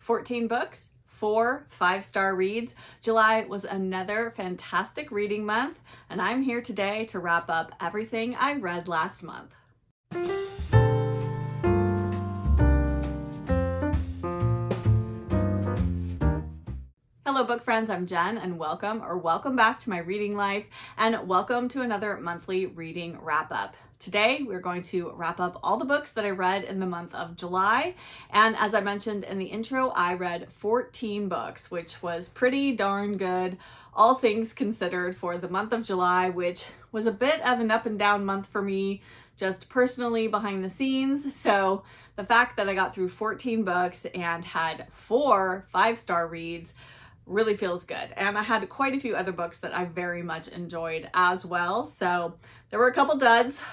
14 books, 4 5-star reads. July was another fantastic reading month, and I'm here today to wrap up everything I read last month. Hello book friends, I'm Jen and welcome back to my reading life and welcome to another monthly reading wrap up. Today we're going to wrap up all the books that I read in the month of July, and as I mentioned in the intro, I read 14 books, which was pretty darn good, all things considered, for the month of July, which was a bit of an up and down month for me, just personally behind the scenes. So the fact that I got through 14 books and had 4 5-star reads really feels good. And I had quite a few other books that I very much enjoyed as well. So there were a couple duds.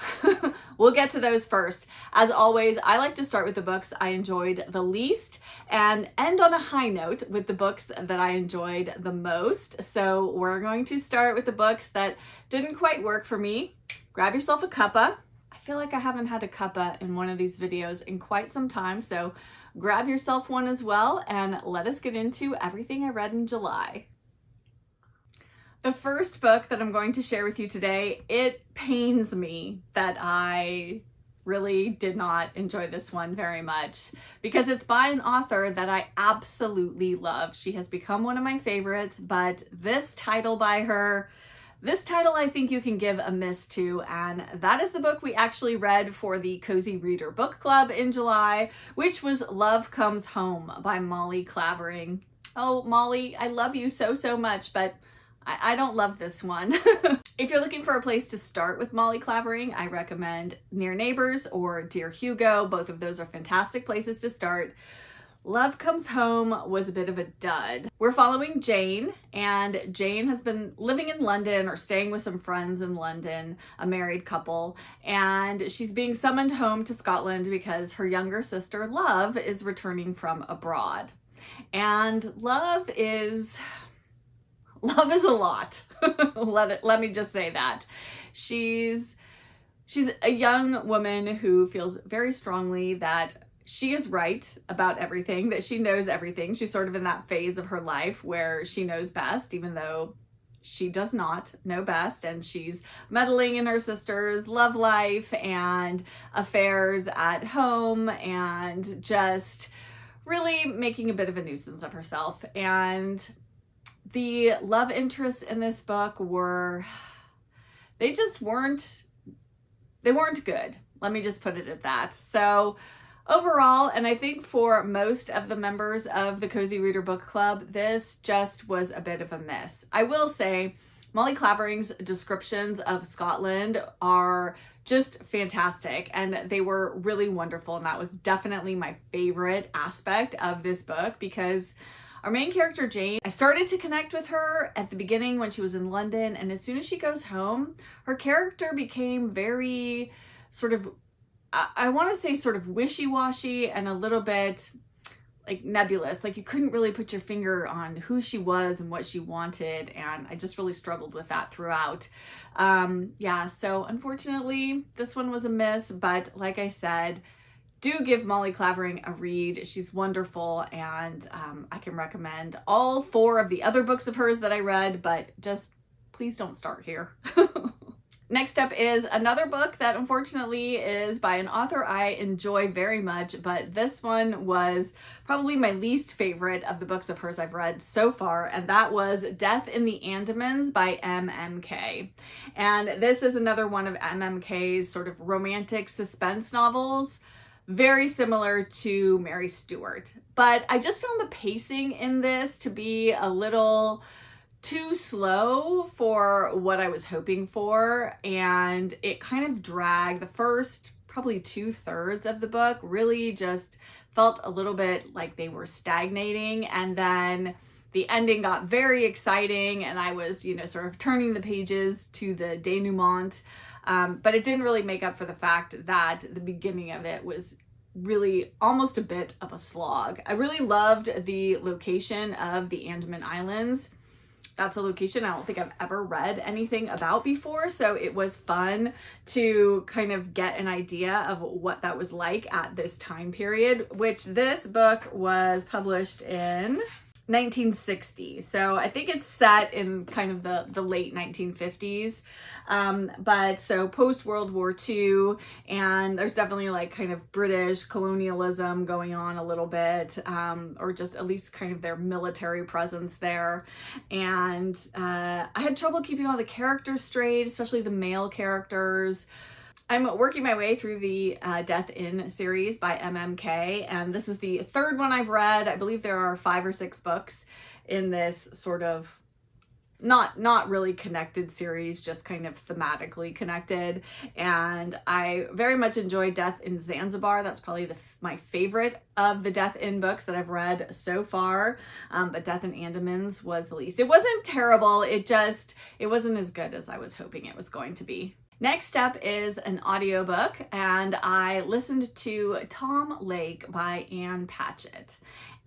We'll get to those first. As always, I like to start with the books I enjoyed the least and end on a high note with the books that I enjoyed the most. So we're going to start with the books that didn't quite work for me. Grab yourself a cuppa. I feel like I haven't had a cuppa in one of these videos in quite some time, so grab yourself one as well and let us get into everything I read in July. The first book that I'm going to share with you today, it pains me that I really did not enjoy this one very much because it's by an author that I absolutely love. She has become one of my favorites, but this title by her, I think you can give a miss to, and that is the book we actually read for the Cozy Reader Book Club in July, which was Love Comes Home by Molly Clavering. Oh, Molly, I love you so much, but I don't love this one. If you're looking for a place to start with Molly Clavering, I recommend Near Neighbors or Dear Hugo. Both of those are fantastic places to start. Love Comes Home was a bit of a dud. We're following Jane, and Jane has been living in London or staying with some friends in London, a married couple, and she's being summoned home to Scotland because her younger sister, Love, is returning from abroad. And Love is a lot. Let me just say that. She's a young woman who feels very strongly that she is right about everything, that she knows everything. She's sort of in that phase of her life where she knows best, even though she does not know best, and she's meddling in her sister's love life and affairs at home and just really making a bit of a nuisance of herself. And the love interests in this book weren't good. Let me just put it at that. So overall, and I think for most of the members of the Cozy Reader Book Club, this just was a bit of a miss. I will say Molly Clavering's descriptions of Scotland are just fantastic, and they were really wonderful, and that was definitely my favorite aspect of this book because our main character, Jane, I started to connect with her at the beginning when she was in London, and as soon as she goes home, her character became very sort of, I want to say sort of wishy-washy and a little bit like nebulous. Like you couldn't really put your finger on who she was and what she wanted, and I just really struggled with that throughout. So unfortunately, this one was a miss, but like I said, do give Molly Clavering a read. She's wonderful, and I can recommend all 4 of the other books of hers that I read, but just please don't start here. Next up is another book that unfortunately is by an author I enjoy very much, but this one was probably my least favorite of the books of hers I've read so far, and that was Death in the Andamans by MMK. And this is another one of MMK's sort of romantic suspense novels, very similar to Mary Stuart. But I just found the pacing in this to be a little too slow for what I was hoping for, and it kind of dragged. The first probably 2/3 of the book really just felt a little bit like they were stagnating, and then the ending got very exciting and I was, sort of turning the pages to the denouement, but it didn't really make up for the fact that the beginning of it was really almost a bit of a slog. I really loved the location of the Andaman Islands. That's a location I don't think I've ever read anything about before, so it was fun to kind of get an idea of what that was like at this time period, which this book was published in 1960. So I think it's set in kind of the late 1950s. But so post World War II, and there's definitely like kind of British colonialism going on a little bit, or just at least kind of their military presence there. And I had trouble keeping all the characters straight, especially the male characters. I'm working my way through the Death Inn series by MMK, and this is the third one I've read. I believe there are 5 or 6 books in this sort of not really connected series, just kind of thematically connected. And I very much enjoyed Death in Zanzibar. That's probably my favorite of the Death Inn books that I've read so far. But Death in Andamans was the least. It wasn't terrible. It wasn't as good as I was hoping it was going to be. Next up is an audiobook, and I listened to Tom Lake by Ann Patchett.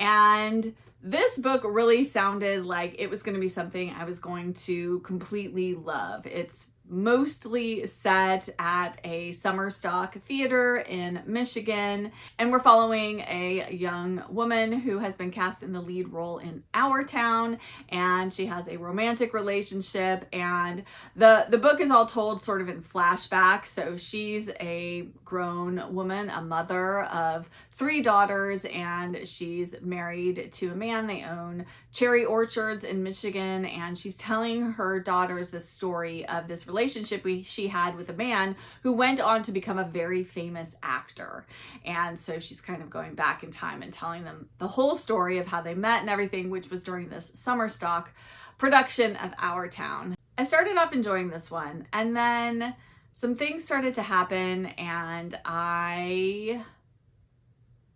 And this book really sounded like it was going to be something I was going to completely love. It's mostly set at a summer stock theater in Michigan, and we're following a young woman who has been cast in the lead role in Our Town, and she has a romantic relationship, and the book is all told sort of in flashback. So she's a grown woman, a mother of 3 daughters, and she's married to a man. They own cherry orchards in Michigan, and she's telling her daughters the story of this relationship she had with a man who went on to become a very famous actor. And so she's kind of going back in time and telling them the whole story of how they met and everything, which was during this summer stock production of Our Town. I started off enjoying this one, and then some things started to happen, and I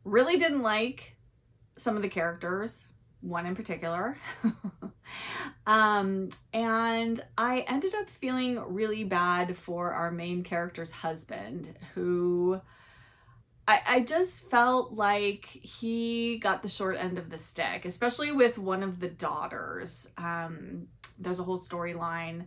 really didn't like some of the characters, one in particular. And I ended up feeling really bad for our main character's husband, who I just felt like he got the short end of the stick, especially with one of the daughters. There's a whole storyline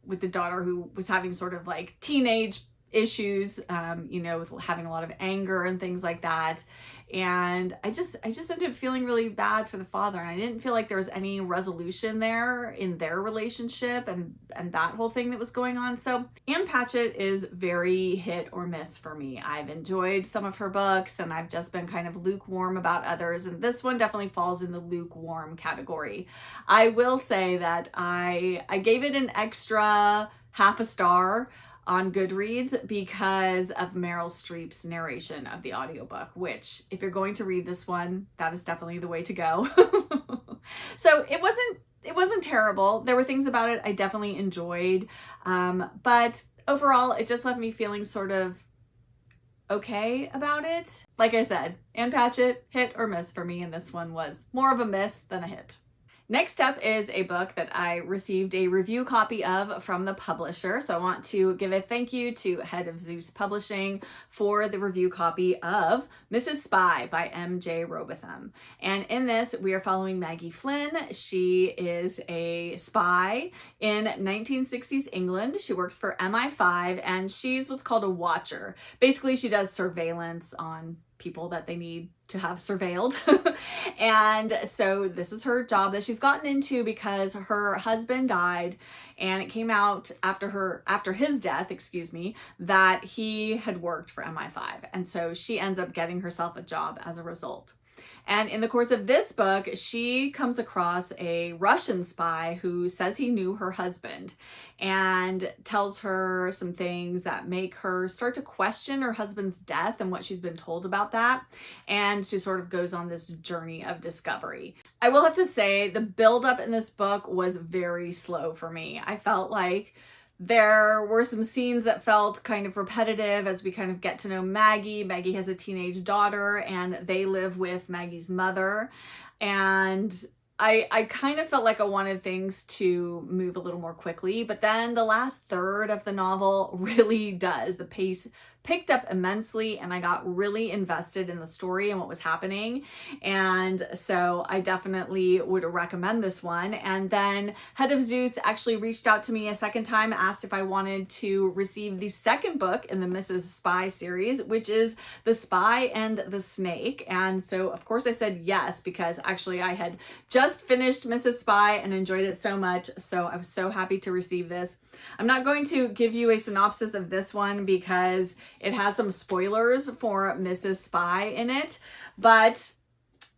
with the daughter who was having sort of like teenage issues, with having a lot of anger and things like that. And I just ended up feeling really bad for the father, and I didn't feel like there was any resolution there in their relationship and that whole thing that was going on. So Ann Patchett is very hit or miss for me. I've enjoyed some of her books, and I've just been kind of lukewarm about others, and this one definitely falls in the lukewarm category. I will say that I gave it an extra half a star on Goodreads because of Meryl Streep's narration of the audiobook, which, if you're going to read this one, that is definitely the way to go. So it wasn't terrible. There were things about it I definitely enjoyed, but overall it just left me feeling sort of okay about it. Like I said, Ann Patchett, hit or miss for me, and this one was more of a miss than a hit. Next up is a book that I received a review copy of from the publisher. So I want to give a thank you to Head of Zeus Publishing for the review copy of Mrs. Spy by M.J. Robotham. And in this, we are following Maggie Flynn. She is a spy in 1960s England. She works for MI5, and she's what's called a watcher. Basically, she does surveillance on people that they need to have surveilled. And so this is her job that she's gotten into because her husband died, and it came out after his death, that he had worked for MI5. And so she ends up getting herself a job as a result. And in the course of this book, she comes across a Russian spy who says he knew her husband and tells her some things that make her start to question her husband's death and what she's been told about that. And she sort of goes on this journey of discovery. I will have to say the buildup in this book was very slow for me. I felt like there were some scenes that felt kind of repetitive as we kind of get to know Maggie. Maggie has a teenage daughter, and they live with Maggie's mother. And I kind of felt like I wanted things to move a little more quickly, but then the last third of the novel really does. The pace picked up immensely, and I got really invested in the story and what was happening. And so I definitely would recommend this one. And then Head of Zeus actually reached out to me a second time, asked if I wanted to receive the second book in the Mrs. Spy series, which is The Spy and the Snake. And so of course I said yes, because actually I had just finished Mrs. Spy and enjoyed it so much. So I was so happy to receive this. I'm not going to give you a synopsis of this one because it has some spoilers for Mrs. Spy in it, but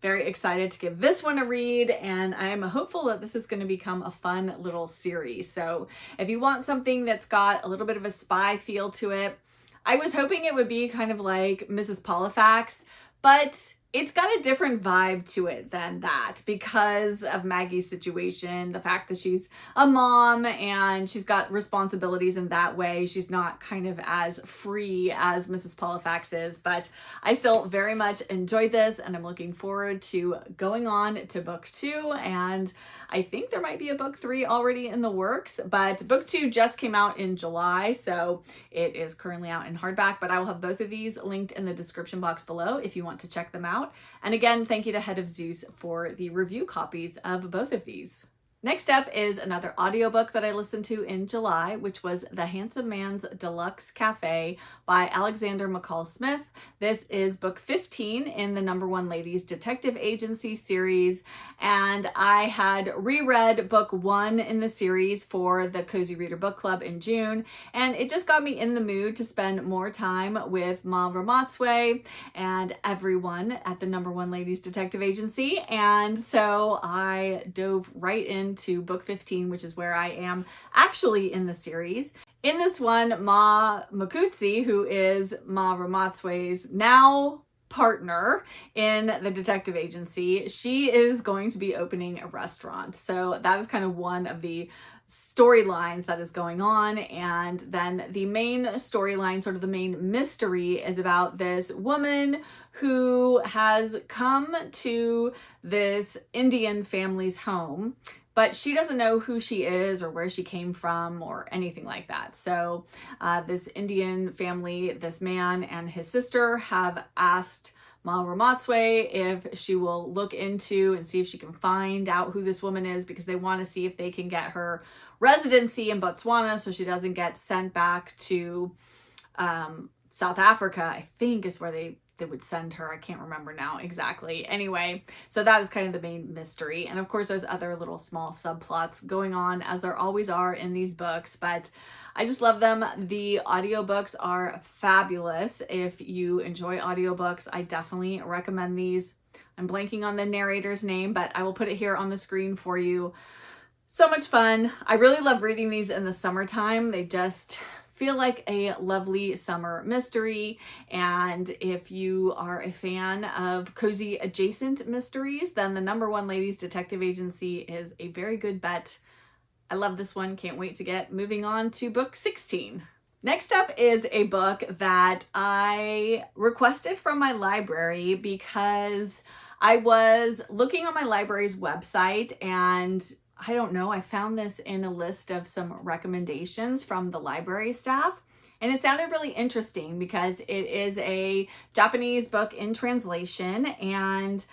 very excited to give this one a read, and I am hopeful that this is going to become a fun little series. So if you want something that's got a little bit of a spy feel to it, I was hoping it would be kind of like Mrs. Polifax, but it's got a different vibe to it than that because of Maggie's situation, the fact that she's a mom and she's got responsibilities in that way. She's not kind of as free as Mrs. Polifax is, but I still very much enjoyed this, and I'm looking forward to going on to book 2, and I think there might be a book 3 already in the works, but book 2 just came out in July, so it is currently out in hardback, but I will have both of these linked in the description box below if you want to check them out. And again, thank you to Head of Zeus for the review copies of both of these. Next up is another audiobook that I listened to in July, which was The Handsome Man's Deluxe Cafe by Alexander McCall Smith. This is book 15 in the No. 1 Ladies Detective Agency series, and I had reread book 1 in the series for the Cozy Reader Book Club in June, and it just got me in the mood to spend more time with Ma Ramatsue and everyone at the No. 1 Ladies Detective Agency, and so I dove right into book 15, which is where I am actually in the series. In this one, Ma Makutsi, who is Ma Ramatsue's now partner in the detective agency, she is going to be opening a restaurant. So that is kind of one of the storylines that is going on. And then the main storyline, sort of the main mystery, is about this woman who has come to this Indian family's home, but she doesn't know who she is or where she came from or anything like that. So this Indian family, this man and his sister, have asked Ma Ramatsue if she will look into and see if she can find out who this woman is, because they want to see if they can get her residency in Botswana so she doesn't get sent back to South Africa, I think is where they would send her. I can't remember now exactly. Anyway, so that is kind of the main mystery. And of course, there's other little small subplots going on, as there always are in these books, but I just love them. The audiobooks are fabulous. If you enjoy audiobooks, I definitely recommend these. I'm blanking on the narrator's name, but I will put it here on the screen for you. So much fun. I really love reading these in the summertime. They just feel like a lovely summer mystery. And if you are a fan of cozy adjacent mysteries, then the No. 1 Ladies Detective Agency is a very good bet. I love this one. Can't wait to get moving on to book 16. Next up is a book that I requested from my library because I was looking on my library's website, and I don't know, I found this in a list of some recommendations from the library staff, and it sounded really interesting because it is a Japanese book in translation, and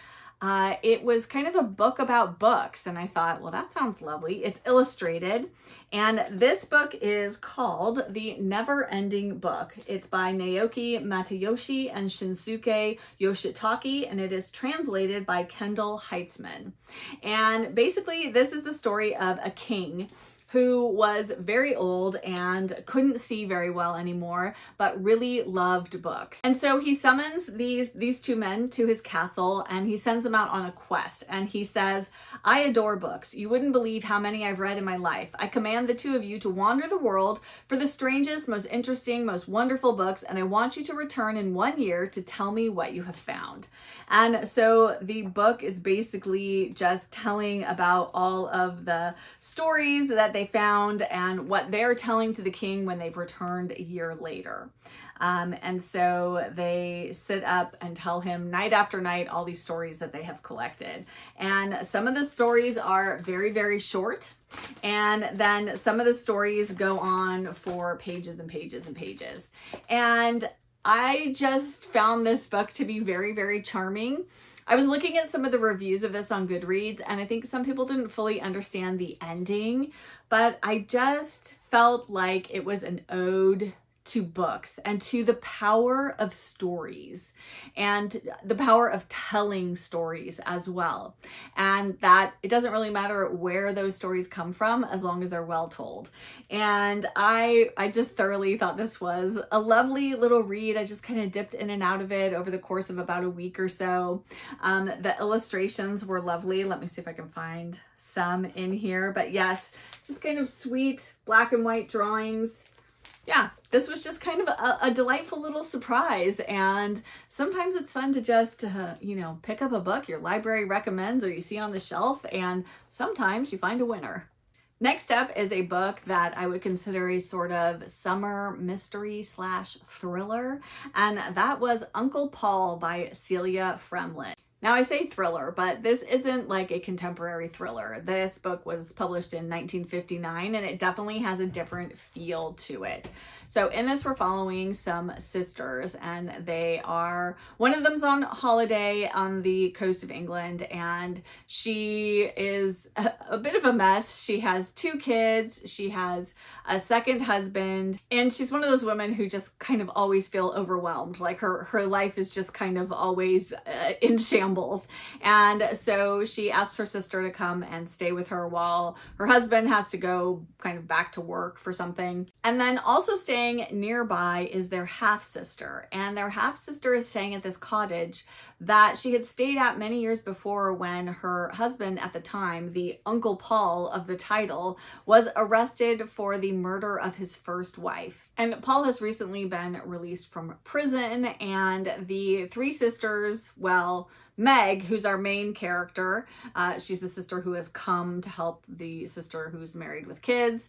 it was kind of a book about books, and I thought, well, that sounds lovely. It's illustrated, and this book is called The Never-Ending Book. It's by Naoki Matayoshi and Shinsuke Yoshitaki, and it is translated by Kendall Heitzman. And basically, this is the story of a king who was very old and couldn't see very well anymore, but really loved books. And so he summons these two men to his castle, and he sends them out on a quest. And he says, "I adore books. You wouldn't believe how many I've read in my life. I command the two of you to wander the world for the strangest, most interesting, most wonderful books, and I want you to return in 1 year to tell me what you have found." And so the book is basically just telling about all of the stories that they found and what they're telling to the king when they've returned a year later. And so they sit up and tell him night after night all these stories that they have collected. And some of the stories are very, very short. And then some of the stories go on for pages and pages and pages. And I just found this book to be very, very charming. I was looking at some of the reviews of this on Goodreads, and I think some people didn't fully understand the ending, but I just felt like it was an ode to books and to the power of stories and the power of telling stories as well. And that it doesn't really matter where those stories come from as long as they're well told. And I just thoroughly thought this was a lovely little read. I just kind of dipped in and out of it over the course of about a week or so. The illustrations were lovely. Let me see if I can find some in here. But yes, just kind of sweet black and white drawings. Yeah, this was just kind of a delightful little surprise. And sometimes it's fun to just, pick up a book your library recommends or you see on the shelf, and sometimes you find a winner. Next up is a book that I would consider a sort of summer mystery / thriller, and that was Uncle Paul by Celia Fremlin. Now I say thriller, but this isn't like a contemporary thriller. This book was published in 1959 and it definitely has a different feel to it. So in this, we're following some sisters, and one of them's on holiday on the coast of England, and she is a bit of a mess. She has 2 kids, she has a second husband, and she's one of those women who just kind of always feel overwhelmed. Like her life is just kind of always in shambles. And so she asks her sister to come and stay with her while her husband has to go kind of back to work for something. And then also staying nearby is their half-sister, and their half-sister is staying at this cottage that she had stayed at many years before when her husband at the time, the Uncle Paul of the title, was arrested for the murder of his first wife. And Paul has recently been released from prison, and the 3 sisters, Meg, who's our main character, she's the sister who has come to help the sister who's married with kids.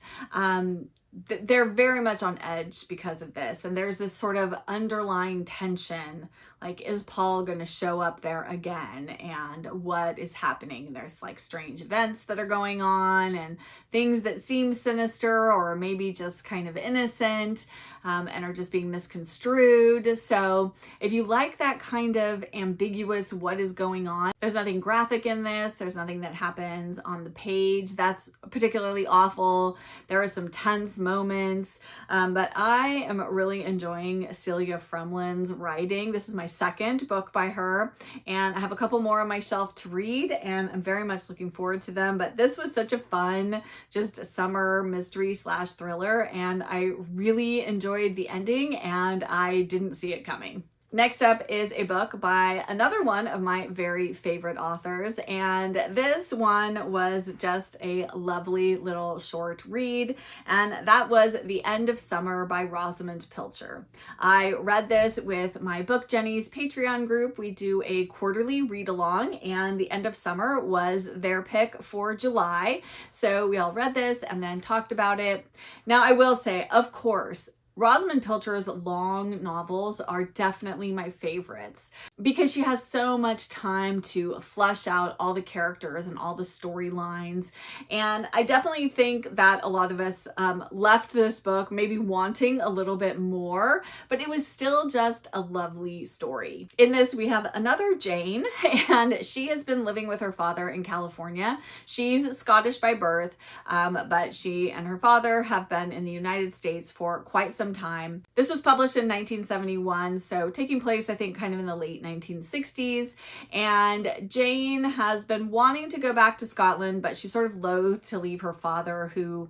They're very much on edge because of this. And there's this sort of underlying tension. Like, is Paul going to show up there again? And what is happening? There's like strange events that are going on and things that seem sinister or maybe just kind of innocent and are just being misconstrued. So if you like that kind of ambiguous what is going on, there's nothing graphic in this. There's nothing that happens on the page that's particularly awful. There are some tense moments, but I am really enjoying Celia Fremlin's writing. This is my second book by her, and I have a couple more on my shelf to read, and I'm very much looking forward to them. But this was such a fun, just summer mystery / thriller, and I really enjoyed the ending, and I didn't see it coming. Next up is a book by another one of my very favorite authors, and this one was just a lovely little short read, and that was The End of Summer by Rosamund Pilcher. I read this with my Book Jenny's Patreon group. We do a quarterly read along, and The End of Summer was their pick for July, so we all read this and then talked about it. Now I will say, of course, Rosamund Pilcher's long novels are definitely my favorites because she has so much time to flesh out all the characters and all the storylines. And I definitely think that a lot of us left this book maybe wanting a little bit more, but it was still just a lovely story. In this, we have another Jane, and she has been living with her father in California. She's Scottish by birth, but she and her father have been in the United States for quite some time. This was published in 1971, so taking place, I think, kind of in the late 1960s. And Jane has been wanting to go back to Scotland, but she's sort of loath to leave her father, who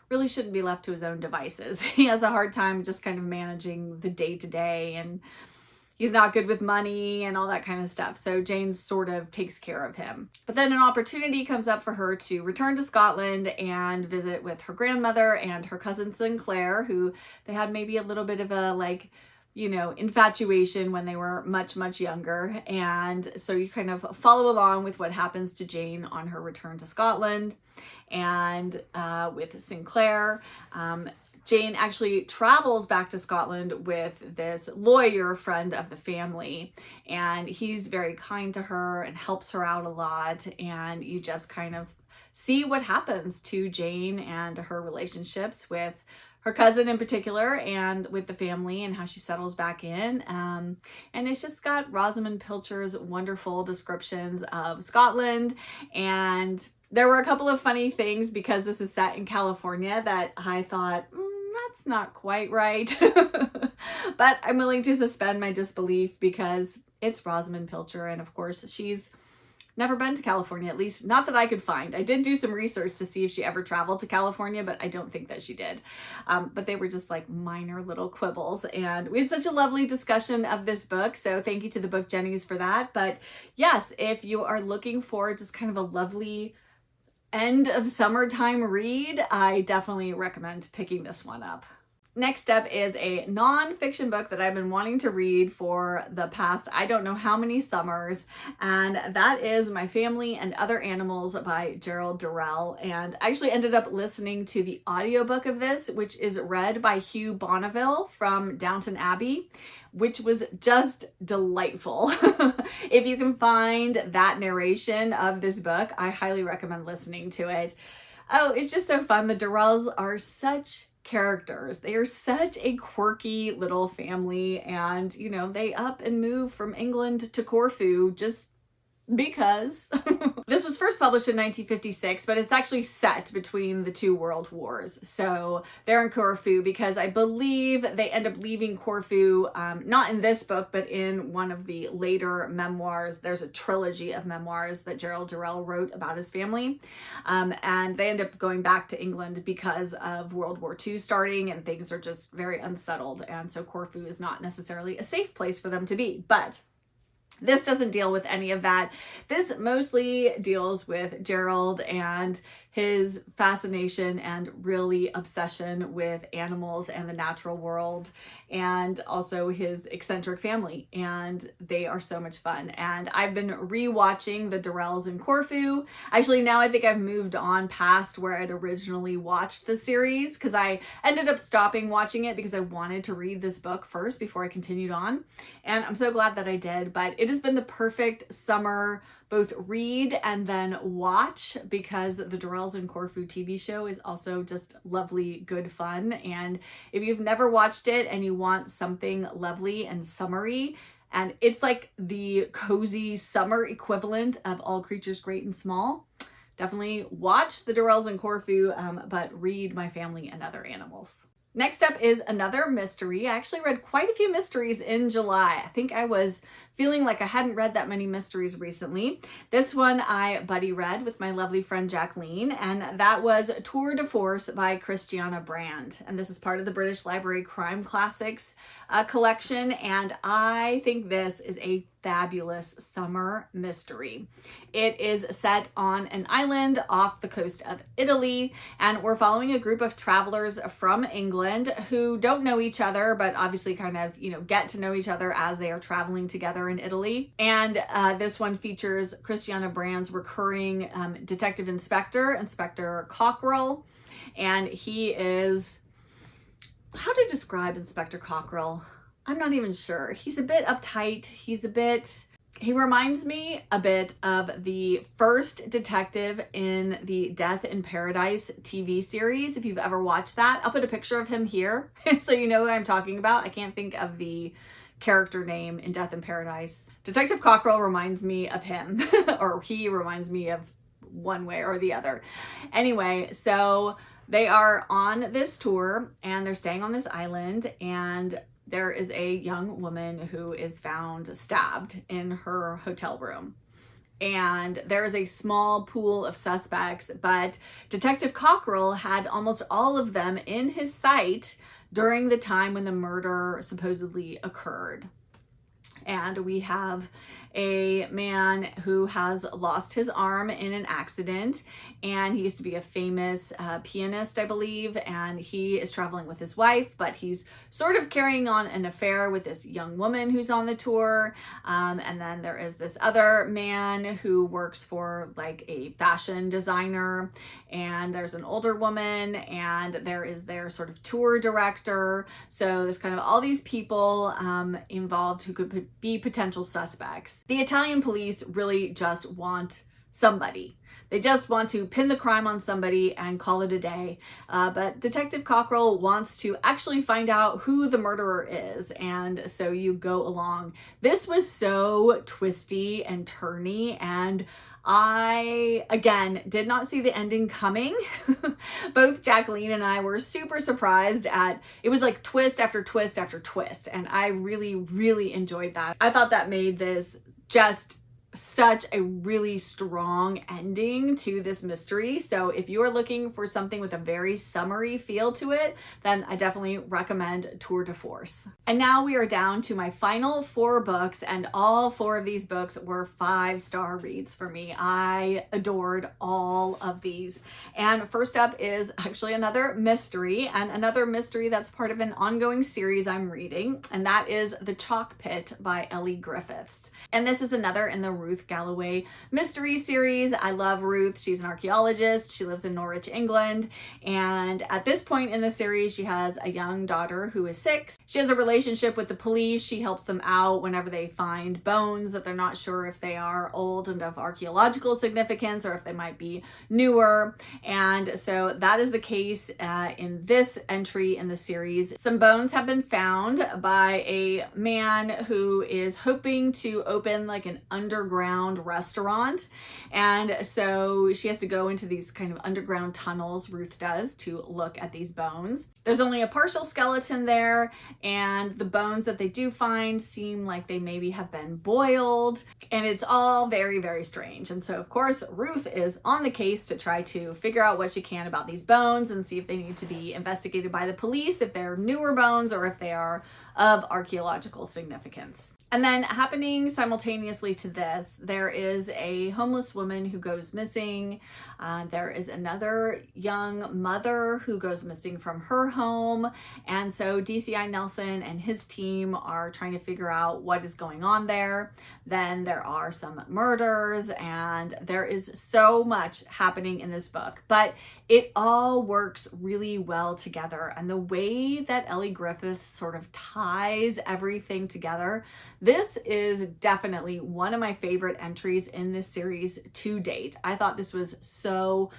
really shouldn't be left to his own devices. He has a hard time just kind of managing the day-to-day, and he's not good with money and all that kind of stuff. So Jane sort of takes care of him. But then an opportunity comes up for her to return to Scotland and visit with her grandmother and her cousin Sinclair, who they had maybe a little bit of a infatuation when they were much, much younger. And so you kind of follow along with what happens to Jane on her return to Scotland. And with Sinclair, Jane actually travels back to Scotland with this lawyer friend of the family, and he's very kind to her and helps her out a lot, and you just kind of see what happens to Jane and her relationships with her cousin in particular, and with the family and how she settles back in. And it's just got Rosamund Pilcher's wonderful descriptions of Scotland. And there were a couple of funny things because this is set in California that I thought, that's not quite right. But I'm willing to suspend my disbelief because it's Rosamund Pilcher, and of course she's never been to California, at least not that I could find. I did do some research to see if she ever traveled to California, but I don't think that she did. But they were just like minor little quibbles, and we had such a lovely discussion of this book. So thank you to the Book Jennies for that. But yes, if you are looking for just kind of a lovely end of summertime read, I definitely recommend picking this one up. Next up is a nonfiction book that I've been wanting to read for the past I don't know how many summers, and that is My Family and Other Animals by Gerald Durrell. And I actually ended up listening to the audiobook of this, which is read by Hugh Bonneville from Downton Abbey, which was just delightful. If you can find that narration of this book, I highly recommend listening to it. Oh, it's just so fun. The Durrells are such characters. They are such a quirky little family, and you know, they up and move from England to Corfu just because. This was first published in 1956, but it's actually set between the two world wars. So they're in Corfu because I believe they end up leaving Corfu, not in this book, but in one of the later memoirs. There's a trilogy of memoirs that Gerald Durrell wrote about his family. And they end up going back to England because of World War II starting, and things are just very unsettled. And so Corfu is not necessarily a safe place for them to be. But this doesn't deal with any of that. This mostly deals with Gerald and his fascination and really obsession with animals and the natural world, and also his eccentric family. And they are so much fun. And I've been rewatching the Durrells in Corfu. Actually, now I think I've moved on past where I'd originally watched the series, because I ended up stopping watching it because I wanted to read this book first before I continued on. And I'm so glad that I did. But it has been the perfect summer both read and then watch, because the Durrells in Corfu TV show is also just lovely, good fun. And if you've never watched it and you want something lovely and summery, and it's like the cozy summer equivalent of All Creatures Great and Small, definitely watch the Durrells in Corfu, but read My Family and Other Animals. Next up is another mystery. I actually read quite a few mysteries in July. I think I was feeling like I hadn't read that many mysteries recently. This one I buddy read with my lovely friend Jacqueline, and that was Tour de Force by Christiana Brand. And this is part of the British Library Crime Classics collection, and I think this is a fabulous summer mystery. It is set on an island off the coast of Italy, and we're following a group of travelers from England who don't know each other, but obviously kind of, get to know each other as they are traveling together in Italy. And this one features Christiana Brand's recurring detective Inspector Cockrell, and he is, how to describe Inspector Cockrell? I'm not even sure. He's a bit uptight. He reminds me a bit of the first detective in the Death in Paradise TV series. If you've ever watched that, I'll put a picture of him here so you know what I'm talking about. I can't think of the character name in Death in Paradise. Detective Cockrell reminds me of him, or he reminds me of one way or the other. Anyway, so they are on this tour and they're staying on this island, and there is a young woman who is found stabbed in her hotel room. And there is a small pool of suspects, but Detective Cockrell had almost all of them in his sight during the time when the murder supposedly occurred. And we have a man who has lost his arm in an accident, and he used to be a famous pianist, I believe, and he is traveling with his wife, but he's sort of carrying on an affair with this young woman who's on the tour. And then there is this other man who works for like a fashion designer, and there's an older woman, and there is their sort of tour director. So there's kind of all these people involved who could be potential suspects. The Italian police really just want somebody. They just want to pin the crime on somebody and call it a day. But Detective Cockrell wants to actually find out who the murderer is. And so you go along. This was so twisty and turny, and I, again, did not see the ending coming. Both Jacqueline and I were super surprised at, it was like twist after twist after twist. And I really, really enjoyed that. I thought that made this just such a really strong ending to this mystery. So if you are looking for something with a very summery feel to it, then I definitely recommend Tour de Force. And now we are down to my final 4 books, and all 4 of these books were 5-star reads for me. I adored all of these. And first up is actually another mystery, and another mystery that's part of an ongoing series I'm reading, and that is The Chalk Pit by Ellie Griffiths. And this is another in the Ruth Galloway mystery series. I love Ruth. She's an archaeologist. She lives in Norwich, England. And at this point in the series, she has a young daughter who is 6. She has a relationship with the police. She helps them out whenever they find bones that they're not sure if they are old and of archaeological significance or if they might be newer. And so that is the case in this entry in the series. Some bones have been found by a man who is hoping to open like an underground restaurant. And so she has to go into these kind of underground tunnels, Ruth does, to look at these bones. There's only a partial skeleton there, and the bones that they do find seem like they maybe have been boiled, and it's all very, very strange. And so of course Ruth is on the case to try to figure out what she can about these bones and see if they need to be investigated by the police, if they're newer bones or if they are of archaeological significance. And then happening simultaneously to this, there is a homeless woman who goes missing. There is another young mother who goes missing from her home. And so DCI Nelson and his team are trying to figure out what is going on there. Then there are some murders, and there is so much happening in this book, but it all works really well together. And the way that Ellie Griffiths sort of ties everything together, this is definitely one of my favorite entries in this series to date. I thought this was so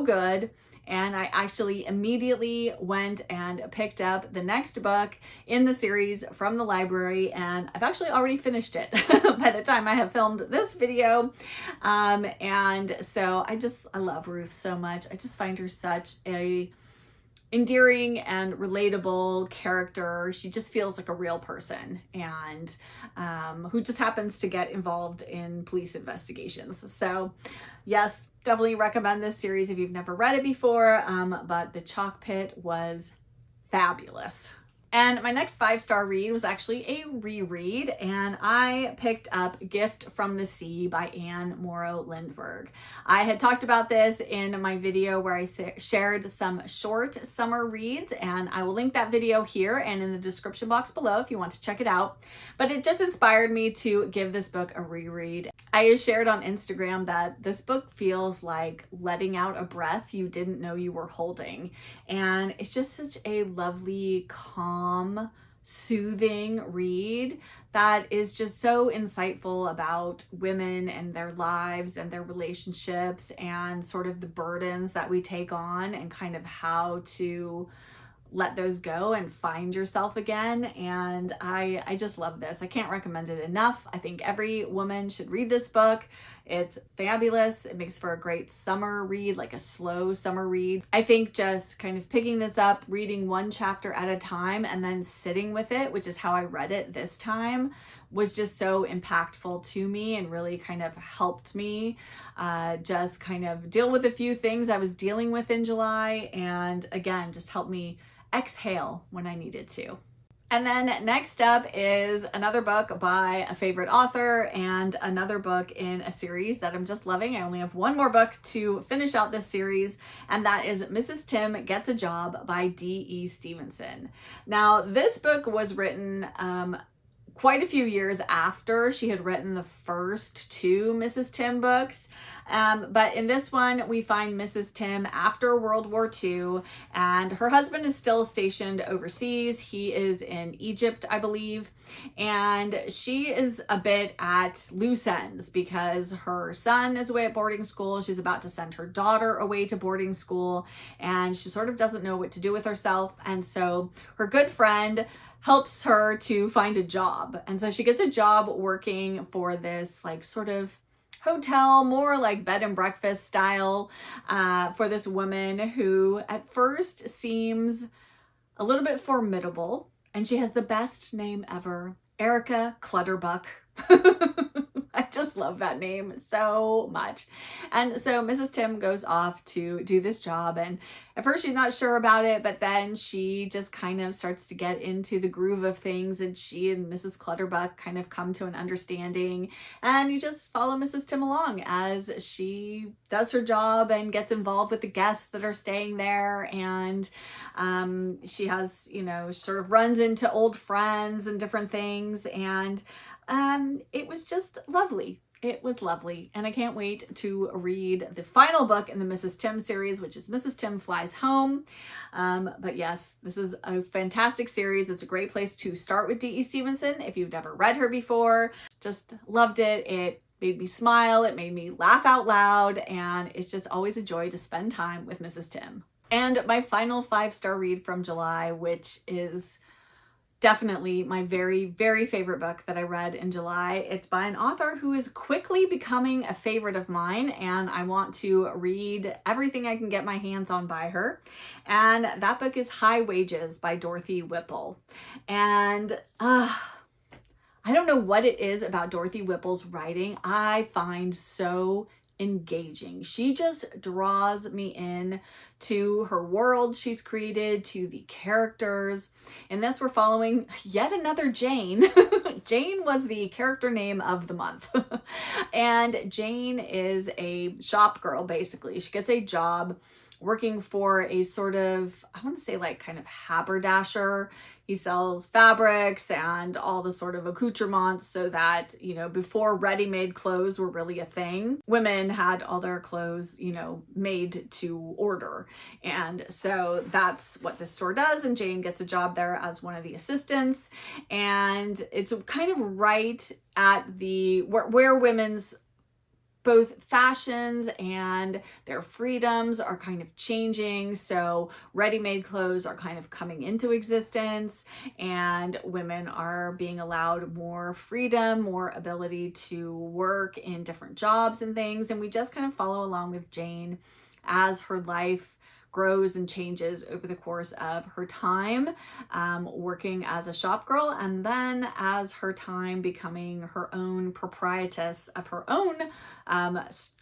good. And I actually immediately went and picked up the next book in the series from the library, and I've actually already finished it by the time I have filmed this video. And so I love Ruth so much. I just find her such a endearing and relatable character. She just feels like a real person, and who just happens to get involved in police investigations. So yes, definitely recommend this series if you've never read it before, but The Chalk Pit was fabulous. And my next 5-star read was actually a reread, and I picked up Gift from the Sea by Anne Morrow Lindbergh. I had talked about this in my video where I shared some short summer reads, and I will link that video here and in the description box below if you want to check it out. But it just inspired me to give this book a reread. I shared on Instagram that this book feels like letting out a breath you didn't know you were holding. And it's just such a lovely, calm, soothing read that is just so insightful about women and their lives and their relationships and sort of the burdens that we take on and kind of how to let those go and find yourself again. And I just love this. I can't recommend it enough. I think every woman should read this book. It's fabulous. It makes for a great summer read, like a slow summer read. I think just kind of picking this up, reading one chapter at a time and then sitting with it, which is how I read it this time, was just so impactful to me and really kind of helped me just kind of deal with a few things I was dealing with in July, and again, just helped me exhale when I needed to. And then next up is another book by a favorite author and another book in a series that I'm just loving. I only have one more book to finish out this series, and that is Mrs. Tim Gets a Job by D.E. Stevenson. Now, this book was written quite a few years after she had written the first two Mrs. Tim books. But in this one, we find Mrs. Tim after World War II, and her husband is still stationed overseas. He is in Egypt, I believe, and she is a bit at loose ends because her son is away at boarding school. She's about to send her daughter away to boarding school, and she sort of doesn't know what to do with herself. And so her good friend helps her to find a job. And so she gets a job working for this like sort of hotel, more like bed and breakfast style, for this woman who at first seems a little bit formidable. And she has the best name ever, Erica Clutterbuck. I just love that name so much. And so Mrs. Tim goes off to do this job, and at first she's not sure about it, but then she just kind of starts to get into the groove of things, and she and Mrs. Clutterbuck kind of come to an understanding, and you just follow Mrs. Tim along as she does her job and gets involved with the guests that are staying there, and she has, you know, sort of runs into old friends and different things, and it was just lovely. It was lovely. And I can't wait to read the final book in the Mrs. Tim series, which is Mrs. Tim Flies Home. But yes, this is a fantastic series. It's a great place to start with D.E. Stevenson if you've never read her before. Just loved it. It made me smile. It made me laugh out loud. And it's just always a joy to spend time with Mrs. Tim. And my final 5-star read from July, which is definitely my very, very favorite book that I read in July. It's by an author who is quickly becoming a favorite of mine, and I want to read everything I can get my hands on by her. And that book is High Wages by Dorothy Whipple. And I don't know what it is about Dorothy Whipple's writing I find so engaging. She just draws me in to her world she's created, to the characters. In this, we're following yet another Jane. Jane was the character name of the month. And Jane is a shop girl, basically. She gets a job working for a sort of, I want to say like kind of haberdasher. He sells fabrics and all the sort of accoutrements so that, you know, before ready-made clothes were really a thing, women had all their clothes, you know, made to order. And so that's what this store does. And Jane gets a job there as one of the assistants. And it's kind of right at the, where women's both fashions and their freedoms are kind of changing. So ready-made clothes are kind of coming into existence, and women are being allowed more freedom, more ability to work in different jobs and things. And we just kind of follow along with Jane as her life grows and changes over the course of her time working as a shop girl, and then as her time becoming her own proprietress of her own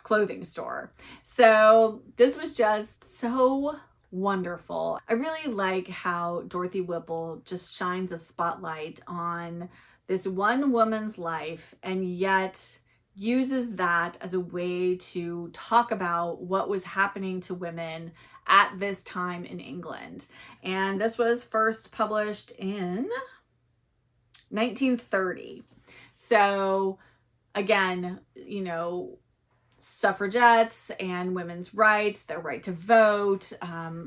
clothing store. So this was just so wonderful. I really like how Dorothy Whipple just shines a spotlight on this one woman's life, and yet uses that as a way to talk about what was happening to women at this time in England. And this was first published in 1930. So again, you know, suffragettes and women's rights, their right to vote,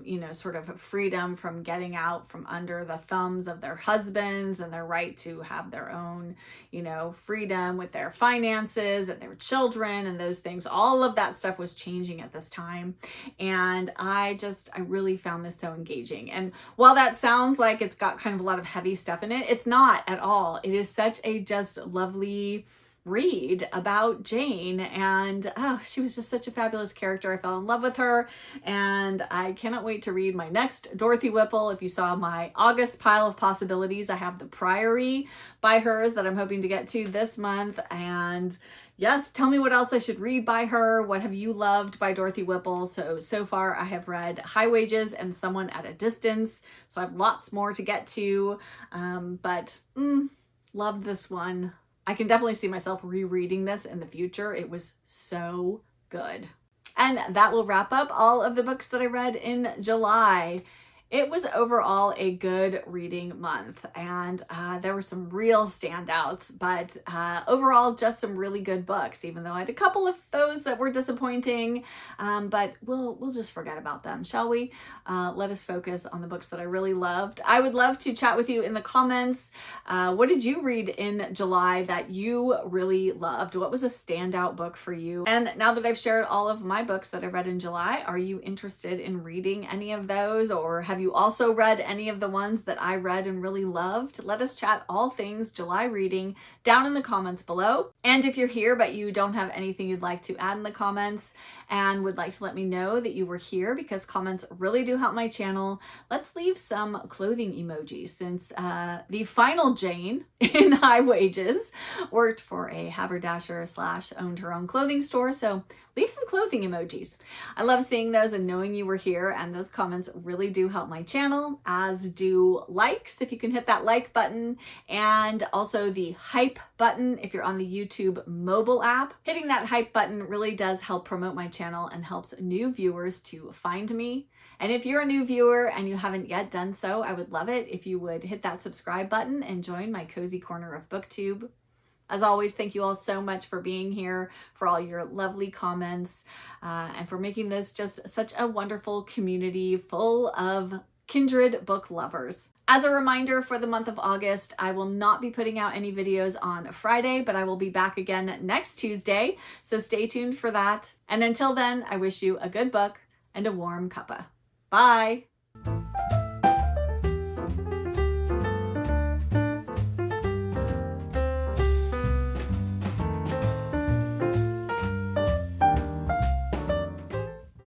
you know, sort of freedom from getting out from under the thumbs of their husbands, and their right to have their own, you know, freedom with their finances and their children and those things. All of that stuff was changing at this time. And I really found this so engaging. And while that sounds like it's got kind of a lot of heavy stuff in it, it's not at all. It is such a just lovely read about Jane, and oh, she was just such a fabulous character. I fell in love with her, and I cannot wait to read my next Dorothy Whipple. If you saw my August pile of possibilities, I have The Priory by hers that I'm hoping to get to this month. And yes, tell me what else I should read by her. What have you loved by Dorothy Whipple? So far I have read High Wages and Someone at a Distance, so I have lots more to get to, but loved this one. I can definitely see myself rereading this in the future. It was so good. And that will wrap up all of the books that I read in July. It was overall a good reading month, and there were some real standouts, but overall just some really good books, even though I had a couple of those that were disappointing, but we'll just forget about them, shall we? Let us focus on the books that I really loved. I would love to chat with you in the comments. What did you read in July that you really loved? What was a standout book for you? And now that I've shared all of my books that I read in July, are you interested in reading any of those, or have you also read any of the ones that I read and really loved? Let us chat all things July reading down in the comments below. And if you're here but you don't have anything you'd like to add in the comments and would like to let me know that you were here, because comments really do help my channel, let's leave some clothing emojis, since the final Jane in High Wages worked for a haberdasher / owned her own clothing store, so leave some clothing emojis. I love seeing those and knowing you were here, and those comments really do help my channel, as do likes if you can hit that like button, and also the hype button if you're on the YouTube mobile app. Hitting that hype button really does help promote my channel and helps new viewers to find me. And if you're a new viewer and you haven't yet done so, I would love it if you would hit that subscribe button and join my cozy corner of BookTube. As always, thank you all so much for being here, for all your lovely comments, and for making this just such a wonderful community full of kindred book lovers. As a reminder, for the month of August, I will not be putting out any videos on Friday, but I will be back again next Tuesday, so stay tuned for that. And until then, I wish you a good book and a warm cuppa. Bye!